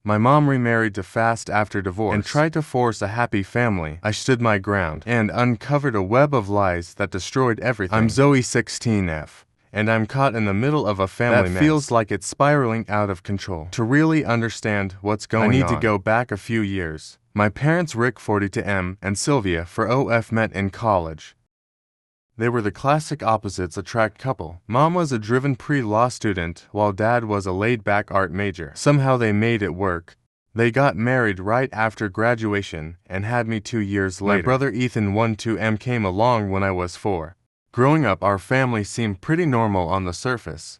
My mom remarried too fast after divorce and tried to force a happy family. I stood my ground and uncovered a web of lies that destroyed everything. I'm Zoe 16F, and I'm caught in the middle of a family that feels like it's spiraling out of control. To really understand what's going on, I need to go back a few years. My parents Rick 42M and Sylvia 4OF met in college. They were the classic opposites attract couple. Mom was a driven pre-law student, while Dad was a laid-back art major. Somehow they made it work. They got married right after graduation and had me 2 years later. My brother Ethan 12M came along when I was 4. Growing up, our family seemed pretty normal on the surface.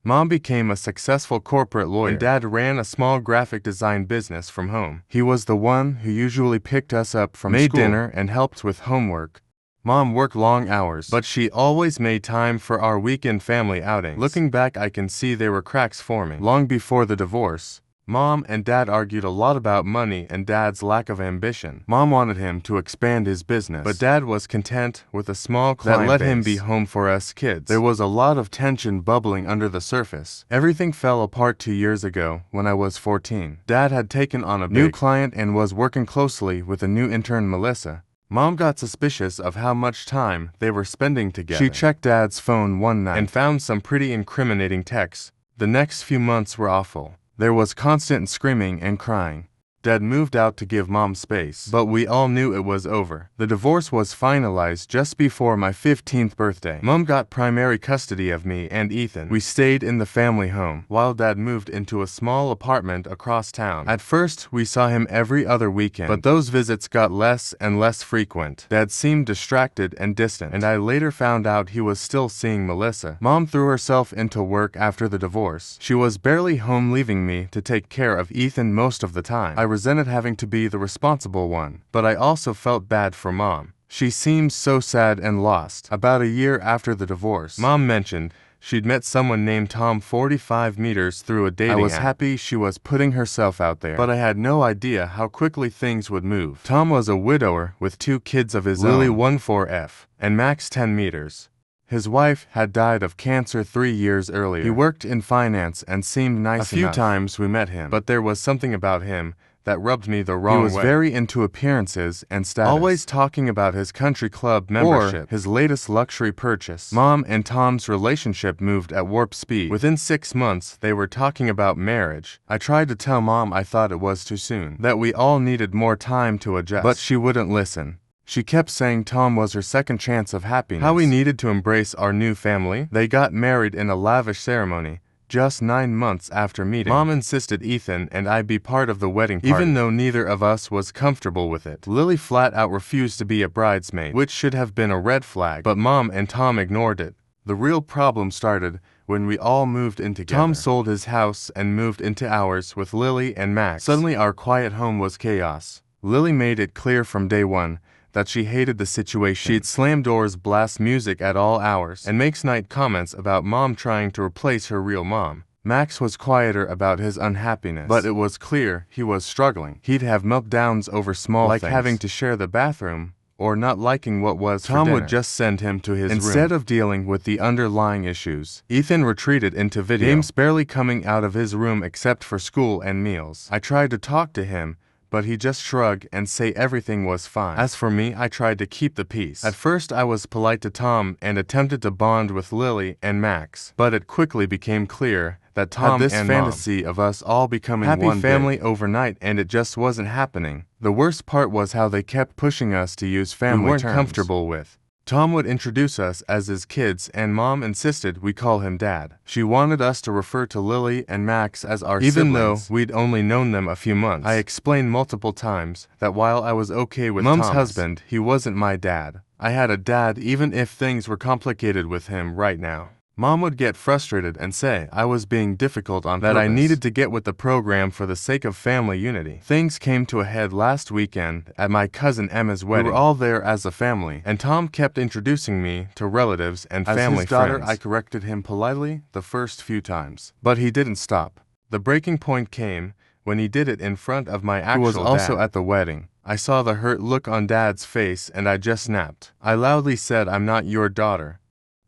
Mom became a successful corporate lawyer, and Dad ran a small graphic design business from home. He was the one who usually picked us up from school, made dinner, and helped with homework. Mom worked long hours, but she always made time for our weekend family outings. Looking back, I can see there were cracks forming. Long before the divorce, Mom and Dad argued a lot about money and Dad's lack of ambition. Mom wanted him to expand his business, but Dad was content with a small client that let him be home for us kids. There was a lot of tension bubbling under the surface. Everything fell apart 2 years ago when I was 14. Dad had taken on a new client and was working closely with a new intern, Melissa. Mom got suspicious of how much time they were spending together. She checked Dad's phone one night and found some pretty incriminating texts. The next few months were awful. There was constant screaming and crying. Dad moved out to give Mom space, but we all knew it was over. The divorce was finalized just before my 15th birthday. Mom got primary custody of me and Ethan. We stayed in the family home, while Dad moved into a small apartment across town. At first, we saw him every other weekend, but those visits got less and less frequent. Dad seemed distracted and distant, and I later found out he was still seeing Melissa. Mom threw herself into work after the divorce. She was barely home, leaving me to take care of Ethan most of the time. I resented having to be the responsible one, but I also felt bad for Mom. She seemed so sad and lost. About a year after the divorce, Mom mentioned she'd met someone named Tom 45 meters through a dating app. I was happy she was putting herself out there, but I had no idea how quickly things would move. Tom was a widower with 2 kids of his own, Lily 14F and Max 10 meters. His wife had died of cancer 3 years earlier. He worked in finance and seemed nice enough. A few times we met him, but there was something about him that rubbed me the wrong way. He was very into appearances and status, always talking about his country club membership, or his latest luxury purchase. Mom and Tom's relationship moved at warp speed. Within 6 months, they were talking about marriage. I tried to tell Mom I thought it was too soon, that we all needed more time to adjust, but she wouldn't listen. She kept saying Tom was her second chance of happiness, how we needed to embrace our new family. They got married in a lavish ceremony, just 9 months after meeting. Mom insisted Ethan and I be part of the wedding party, even though neither of us was comfortable with it. Lily flat out refused to be a bridesmaid, which should have been a red flag, but Mom and Tom ignored it. The real problem started when we all moved in together. Tom sold his house and moved into ours with Lily and Max. Suddenly our quiet home was chaos. Lily made it clear from day one that she hated the situation. She'd slam doors, blast music at all hours, and make snide comments about Mom trying to replace her real mom. Max was quieter about his unhappiness, but it was clear he was struggling. He'd have meltdowns over small things, like having to share the bathroom, or not liking what was for dinner. Tom would just send him to his room instead of dealing with the underlying issues. Ethan retreated into video games, barely coming out of his room except for school and meals. I tried to talk to him, but he just shrugged and say everything was fine. As for me, I tried to keep the peace. At first, I was polite to Tom and attempted to bond with Lily and Max, but it quickly became clear that Tom had this fantasy of us all becoming happy one family overnight, and it just wasn't happening. The worst part was how they kept pushing us to use family we weren't comfortable with. Tom would introduce us as his kids, and Mom insisted we call him Dad. She wanted us to refer to Lily and Max as our siblings, even though we'd only known them a few months. I explained multiple times that while I was okay with Mom's husband, he wasn't my dad. I had a dad even if things were complicated with him right now. Mom would get frustrated and say I was being difficult on purpose, that I needed to get with the program for the sake of family unity. Things came to a head last weekend at my cousin Emma's wedding. We were all there as a family, and Tom kept introducing me to relatives and family friends. As his daughter, I corrected him politely the first few times, but he didn't stop. The breaking point came when he did it in front of my actual dad, who was also at the wedding. I saw the hurt look on Dad's face and I just snapped. I loudly said, "I'm not your daughter.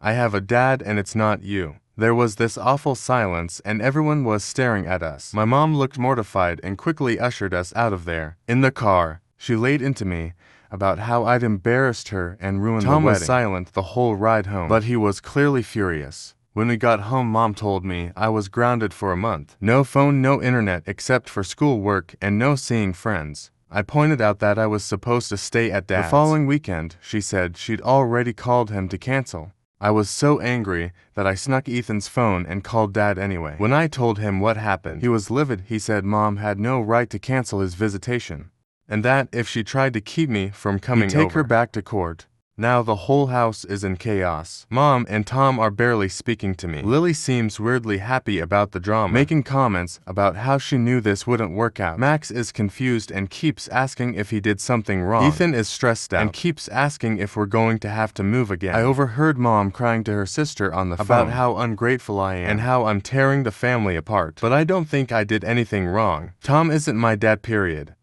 I have a dad and it's not you." There was this awful silence and everyone was staring at us. My mom looked mortified and quickly ushered us out of there. In the car, she laid into me about how I'd embarrassed her and ruined the wedding. Tom was silent the whole ride home, but he was clearly furious. When we got home, Mom told me I was grounded for a month. No phone, no internet except for schoolwork, and no seeing friends. I pointed out that I was supposed to stay at Dad's. The following weekend, she said she'd already called him to cancel. I was so angry that I snuck Ethan's phone and called Dad anyway. When I told him what happened, he was livid. He said Mom had no right to cancel his visitation, and that if she tried to keep me from coming over, he'd take her back to court. Now the whole house is in chaos. Mom and Tom are barely speaking to me. Lily seems weirdly happy about the drama, making comments about how she knew this wouldn't work out. Max is confused and keeps asking if he did something wrong. Ethan is stressed out and keeps asking if we're going to have to move again. I overheard Mom crying to her sister on the phone about how ungrateful I am and how I'm tearing the family apart. But I don't think I did anything wrong. Tom isn't my dad, period.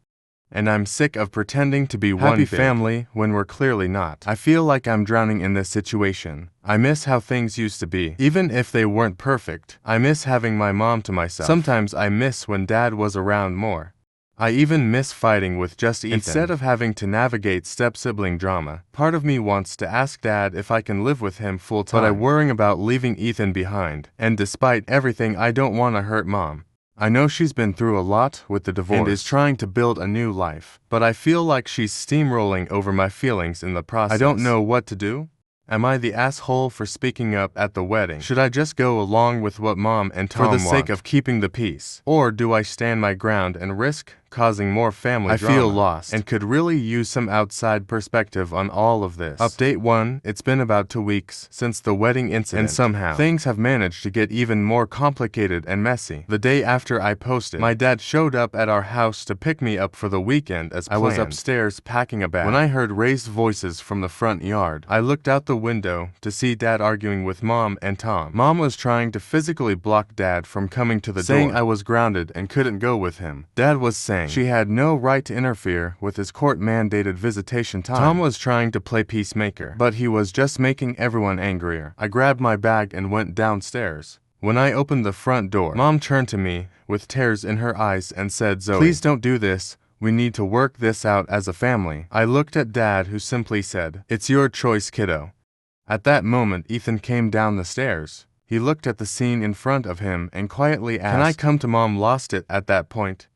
And I'm sick of pretending to be one big family when we're clearly not. I feel like I'm drowning in this situation. I miss how things used to be, even if they weren't perfect. I miss having my mom to myself. Sometimes I miss when Dad was around more. I even miss fighting with just Ethan. Instead of having to navigate step-sibling drama, part of me wants to ask Dad if I can live with him full-time. But I'm worrying about leaving Ethan behind. And despite everything, I don't want to hurt Mom. I know she's been through a lot with the divorce and is trying to build a new life, but I feel like she's steamrolling over my feelings in the process. I don't know what to do. Am I the asshole for speaking up at the wedding? Should I just go along with what Mom and Tom want for the sake of keeping the peace? Or do I stand my ground and risk causing more family drama? I feel lost and could really use some outside perspective on all of this. Update 1. It's been about 2 weeks since the wedding incident, and somehow things have managed to get even more complicated and messy. The day after I posted, my dad showed up at our house to pick me up for the weekend as planned. I was upstairs packing a bag when I heard raised voices from the front yard. I looked out the window to see Dad arguing with Mom and Tom. Mom was trying to physically block Dad from coming to the door, saying I was grounded and couldn't go with him. Dad was saying she had no right to interfere with his court-mandated visitation time. Tom was trying to play peacemaker, but he was just making everyone angrier. I grabbed my bag and went downstairs. When I opened the front door, Mom turned to me with tears in her eyes and said, "Zoe, please don't do this. We need to work this out as a family." I looked at Dad, who simply said, "It's your choice, kiddo." At that moment, Ethan came down the stairs. He looked at the scene in front of him and quietly asked, "Can I come to Mom?" Lost it at that point.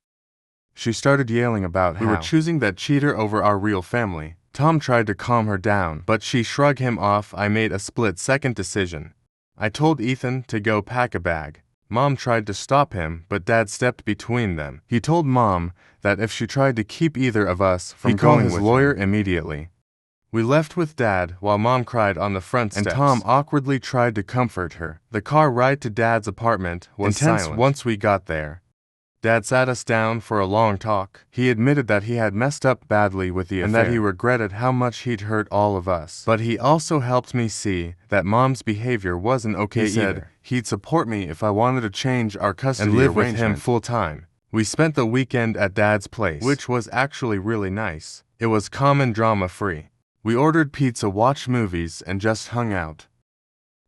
She started yelling about how we were choosing that cheater over our real family. Tom tried to calm her down, but she shrugged him off. I made a split-second decision. I told Ethan to go pack a bag. Mom tried to stop him, but Dad stepped between them. He told Mom that if she tried to keep either of us from going with his lawyer immediately. We left with Dad while Mom cried on the front steps, and Tom awkwardly tried to comfort her. The car ride to Dad's apartment was intense silent. Once we got there, Dad sat us down for a long talk. He admitted that he had messed up badly with the affair and that he regretted how much he'd hurt all of us. But he also helped me see that Mom's behavior wasn't okay. He said he'd support me if I wanted to change our custody and live with him full-time. We spent the weekend at Dad's place, which was actually really nice. It was calm and drama-free. We ordered pizza, watched movies, and just hung out.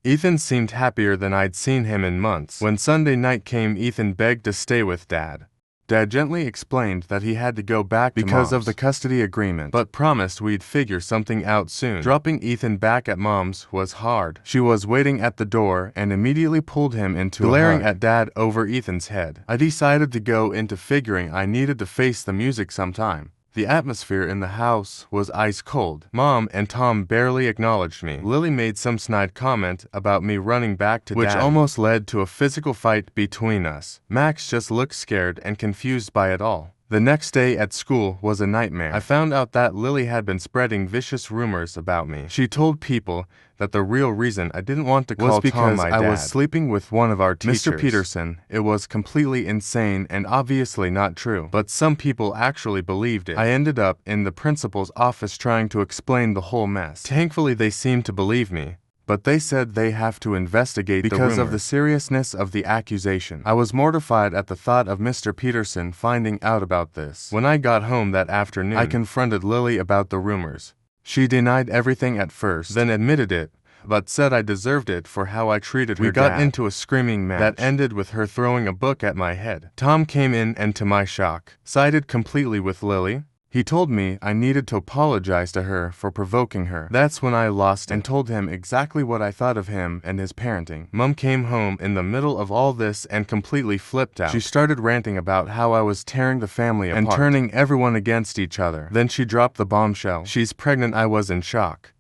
Ethan seemed happier than I'd seen him in months. When Sunday night came, Ethan begged to stay with Dad. Dad gently explained that he had to go back because of the custody agreement, but promised we'd figure something out soon. Dropping Ethan back at Mom's was hard. She was waiting at the door and immediately pulled him into glaring at Dad over Ethan's head. I decided to go into figuring I needed to face the music sometime. The atmosphere in the house was ice cold. Mom and Tom barely acknowledged me. Lily made some snide comment about me running back to Dad, which almost led to a physical fight between us. Max just looked scared and confused by it all. The next day at school was a nightmare. I found out that Lily had been spreading vicious rumors about me. She told people that the real reason I didn't want to call Tom my dad. I was sleeping with one of our teachers, Mr. Peterson. It was completely insane and obviously not true, but some people actually believed it. I ended up in the principal's office trying to explain the whole mess. Thankfully, they seemed to believe me, but they said they have to investigate because of the seriousness of the accusation. I was mortified at the thought of Mr. Peterson finding out about this. When I got home that afternoon, I confronted Lily about the rumors. She denied everything at first, then admitted it but said I deserved it for how I treated her dad. We got into a screaming match that ended with her throwing a book at my head. Tom came in and, to my shock, sided completely with Lily. He told me I needed to apologize to her for provoking her. That's when I lost it and told him exactly what I thought of him and his parenting. Mom came home in the middle of all this and completely flipped out. She started ranting about how I was tearing the family apart and turning everyone against each other. Then she dropped the bombshell. She's pregnant. I was in shock.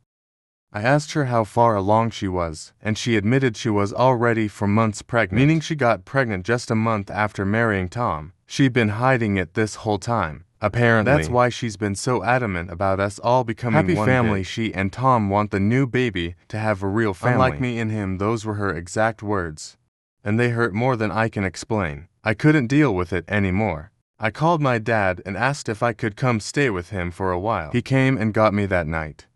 I asked her how far along she was, and she admitted she was already 4 months pregnant, meaning she got pregnant just a month after marrying Tom. She'd been hiding it this whole time. Apparently, that's why she's been so adamant about us all becoming happy one family. She and Tom want the new baby to have a real family. Unlike me and him, those were her exact words. And they hurt more than I can explain. I couldn't deal with it anymore. I called my dad and asked if I could come stay with him for a while. He came and got me that night.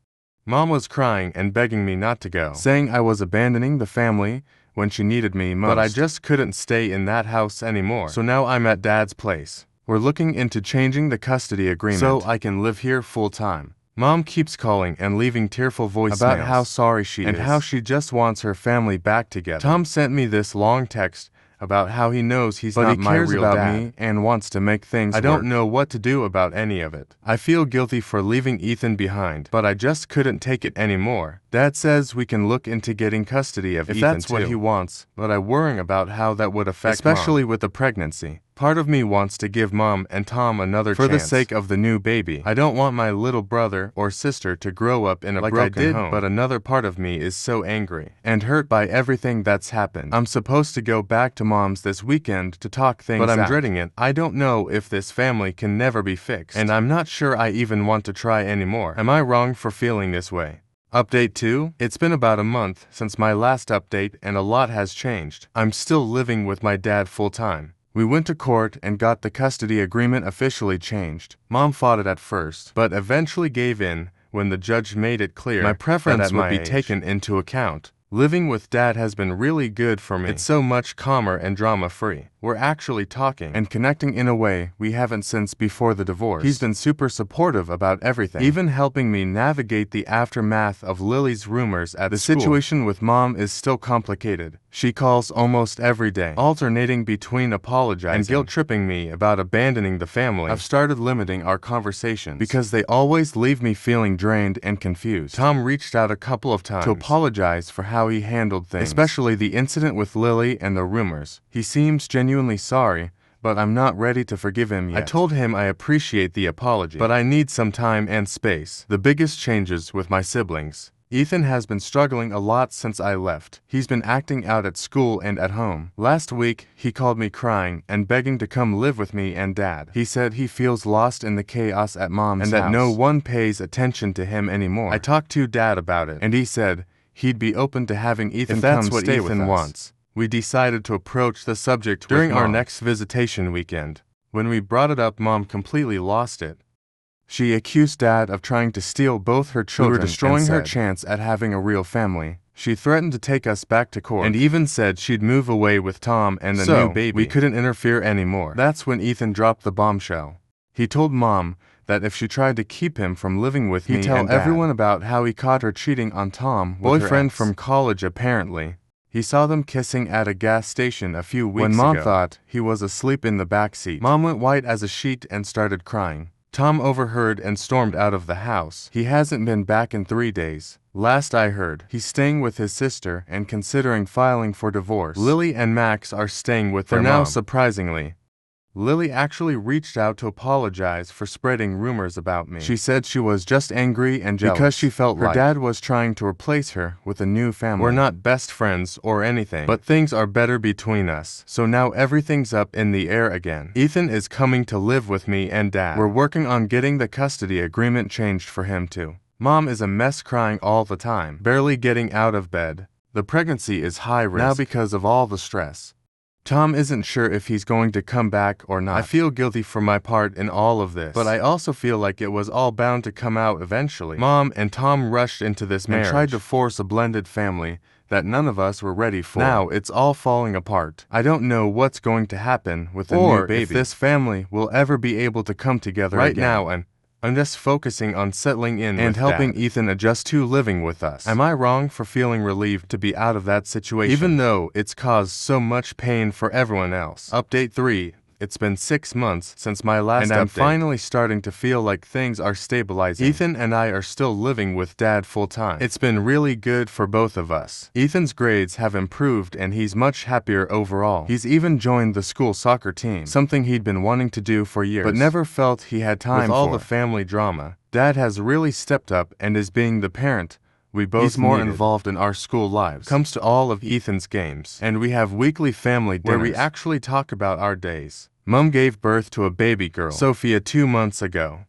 Mom was crying and begging me not to go, saying I was abandoning the family when she needed me most. But I just couldn't stay in that house anymore. So now I'm at Dad's place. We're looking into changing the custody agreement so I can live here full-time. Mom keeps calling and leaving tearful voicemails about how sorry she is and how she just wants her family back together. Tom sent me this long text about how he knows he's not my real dad, about me and wants to make things work. I don't know what to do about any of it. I feel guilty for leaving Ethan behind, but I just couldn't take it anymore. Dad says we can look into getting custody of Ethan if that's what he wants, but I'm worrying about how that would affect especially Mom with the pregnancy. Part of me wants to give Mom and Tom another chance for the sake of the new baby. I don't want my little brother or sister to grow up in a broken home, but another part of me is so angry and hurt by everything that's happened. I'm supposed to go back to Mom's this weekend to talk things out, but I'm dreading it. I don't know if this family can never be fixed, and I'm not sure I even want to try anymore. Am I wrong for feeling this way? Update 2. It's been about a month since my last update and a lot has changed. I'm still living with my dad full-time. We went to court and got the custody agreement officially changed. Mom fought it at first, but eventually gave in when the judge made it clear my preference would be taken into account. Living with Dad has been really good for me. It's so much calmer and drama-free. We're actually talking and connecting in a way we haven't since before the divorce. He's been super supportive about everything, even helping me navigate the aftermath of Lily's rumors at the school. The situation with Mom is still complicated. She calls almost every day, alternating between apologizing and guilt-tripping me about abandoning the family. I've started limiting our conversations because they always leave me feeling drained and confused. Tom reached out a couple of times to apologize for how he handled things, especially the incident with Lily and the rumors. He seems genuinely sorry, but I'm not ready to forgive him yet. I told him I appreciate the apology, but I need some time and space. The biggest changes with my siblings. Ethan has been struggling a lot since I left. He's been acting out at school and at home. Last week, he called me crying and begging to come live with me and Dad. He said he feels lost in the chaos at Mom's and that no one pays attention to him anymore. I talked to Dad about it, and he said he'd be open to having Ethan come stay with us. Wants. We decided to approach the subject during our next visitation weekend. When we brought it up, Mom completely lost it. She accused Dad of trying to steal both her children. We were destroying her chance at having a real family. She threatened to take us back to court and even said she'd move away with Tom and the new baby. We couldn't interfere anymore. That's when Ethan dropped the bombshell. He told Mom that if she tried to keep him from living with me and Dad, he'd tell everyone about how he caught her cheating on Tom with boyfriend from college apparently. He saw them kissing at a gas station a few weeks ago. When Mom thought he was asleep in the back seat, Mom went white as a sheet and started crying. Tom overheard and stormed out of the house. He hasn't been back in 3 days. Last I heard, he's staying with his sister and considering filing for divorce. Lily and Max are staying with their mom. For now, surprisingly, Lily actually reached out to apologize for spreading rumors about me. She said she was just angry and jealous because she felt her dad was trying to replace her with a new family. We're not best friends or anything, but things are better between us. So now everything's up in the air again. Ethan is coming to live with me and Dad. We're working on getting the custody agreement changed for him too. Mom is a mess, crying all the time, barely getting out of bed. The pregnancy is high risk now because of all the stress. Tom isn't sure if he's going to come back or not. I feel guilty for my part in all of this, but I also feel like it was all bound to come out eventually. Mom and Tom rushed into this marriage and tried to force a blended family that none of us were ready for. Now it's all falling apart. I don't know what's going to happen with the new baby, or if this family will ever be able to come together again. Right now, and I'm just focusing on settling in and helping Ethan adjust to living with us. Am I wrong for feeling relieved to be out of that situation, even though it's caused so much pain for everyone else? Update 3. It's been 6 months since my last update, and I'm finally starting to feel like things are stabilizing. Ethan and I are still living with Dad full-time. It's been really good for both of us. Ethan's grades have improved and he's much happier overall. He's even joined the school soccer team, something he'd been wanting to do for years, but never felt he had time for. With all the family drama, Dad has really stepped up and is being the parent we both He's more involved in our school lives, comes to all of Ethan's games, and we have weekly family dinners where we actually talk about our days. Mom gave birth to a baby girl, Sophia, 2 months ago.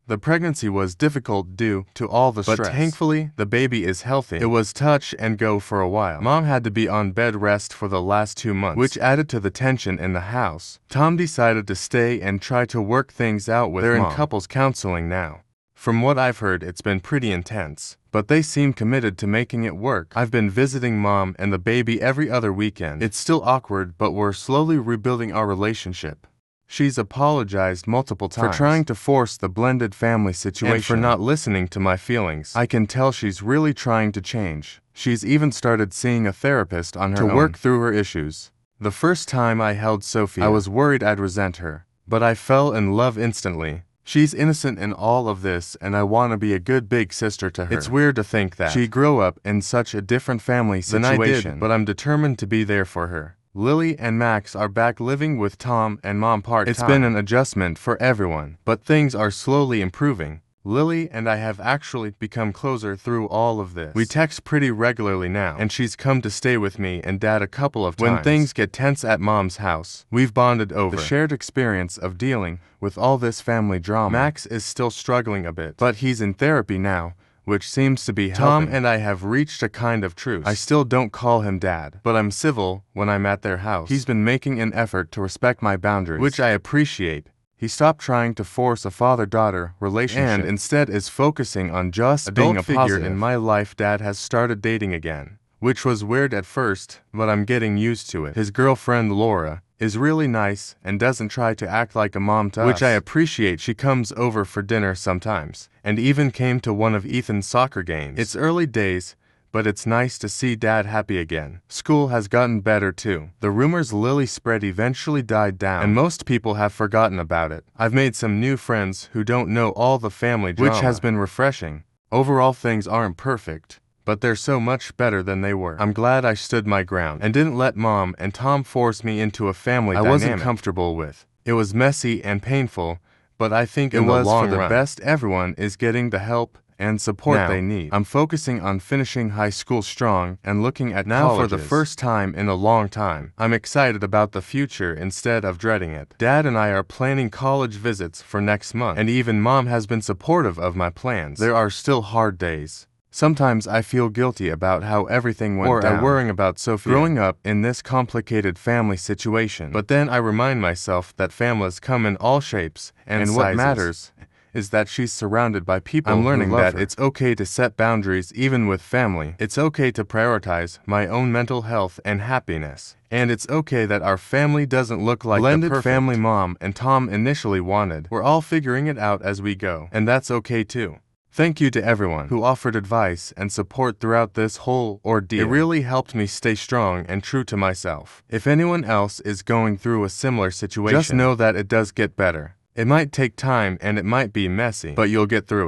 The pregnancy was difficult due to all the stress, but thankfully the baby is healthy. It was touch and go for a while. Mom had to be on bed rest for the last 2 months, which added to the tension in the house. Tom decided to stay and try to work things out with Mom. They're in couples counseling now. From what I've heard, it's been pretty intense, but they seem committed to making it work. I've been visiting Mom and the baby every other weekend. It's still awkward, but we're slowly rebuilding our relationship. She's apologized multiple times for trying to force the blended family situation and for not listening to my feelings. I can tell she's really trying to change. She's even started seeing a therapist on her own to work through her issues. The first time I held Sophia, I was worried I'd resent her, but I fell in love instantly. She's innocent in all of this, and I want to be a good big sister to her. It's weird to think that she grew up in such a different family situation than I did, but I'm determined to be there for her. Lily and Max are back living with Tom and Mom part-time. It's been an adjustment for everyone, but things are slowly improving. Lily and I have actually become closer through all of this. We text pretty regularly now, and she's come to stay with me and Dad a couple of times. When things get tense at Mom's house, we've bonded over the shared experience of dealing with all this family drama. Max is still struggling a bit, but he's in therapy now, which seems to be helping. Tom and I have reached a kind of truce. I still don't call him Dad, but I'm civil when I'm at their house. He's been making an effort to respect my boundaries, which I appreciate. He stopped trying to force a father-daughter relationship and instead is focusing on just being a figure in my life. Dad has started dating again, which was weird at first, but I'm getting used to it. His girlfriend Laura is really nice and doesn't try to act like a mom to us, which I appreciate. She comes over for dinner sometimes, and even came to one of Ethan's soccer games. It's early days, but it's nice to see Dad happy again. School has gotten better too. The rumors Lily spread eventually died down, and most people have forgotten about it. I've made some new friends who don't know all the family drama, which has been refreshing. Overall, things aren't perfect, but they're so much better than they were. I'm glad I stood my ground and didn't let Mom and Tom force me into a family I wasn't comfortable with. It was messy and painful, but I think in the long run, best everyone is getting the help and support they need. I'm focusing on finishing high school strong and looking at colleges for the first time in a long time. I'm excited about the future instead of dreading it. Dad and I are planning college visits for next month, and even Mom has been supportive of my plans. There are still hard days. Sometimes I feel guilty about how everything went down, or worrying about Sophia growing up in this complicated family situation. But then I remind myself that families come in all shapes and sizes. What matters is that she's surrounded by people I'm learning that her. It's okay to set boundaries even with family. It's okay to prioritize my own mental health and happiness. And it's okay that our family doesn't look like the blended family Mom and Tom initially wanted. We're all figuring it out as we go, and that's okay too. Thank you to everyone who offered advice and support throughout this whole ordeal. It really helped me stay strong and true to myself. If anyone else is going through a similar situation, just know that it does get better. It might take time and it might be messy, but you'll get through it.